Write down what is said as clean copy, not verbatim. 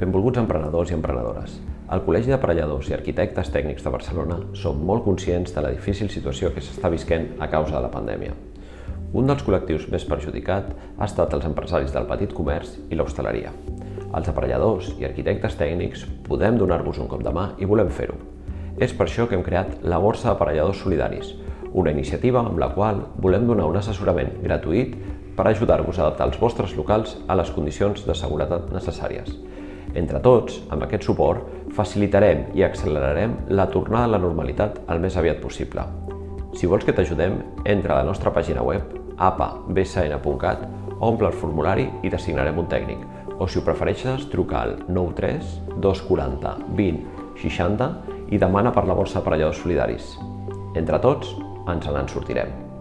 Benvolguts emprenedors i emprenedores. Al Col·legi d'Aparelladors i Arquitectes Tècnics de Barcelona som molt conscients de la difícil situació que s'està visquent a causa de la pandèmia. Un dels col·lectius més perjudicat ha estat els empresaris del petit comerç i l'hostaleria. Els aparelladors i arquitectes tècnics podem donar-vos un cop de mà i volem fer-ho. És per això que hem creat la Borsa d'Aparelladors Solidaris, una iniciativa amb la qual volem donar un assessorament gratuït per ajudar-vos a adaptar els vostres locals a les condicions de seguretat necessàries. Entre tots, amb aquest suport, facilitarem i accelerarem la tornada a la normalitat el més aviat possible. Si vols que t'ajudem, entra a la nostra pàgina web apabsn.cat, omple el formulari i t'assignarem un tècnic. O si ho prefereixes, truca al 93 240 20 60 i demana per la Borsa d'Aparelladors Solidaris. Entre tots, ens en sortirem.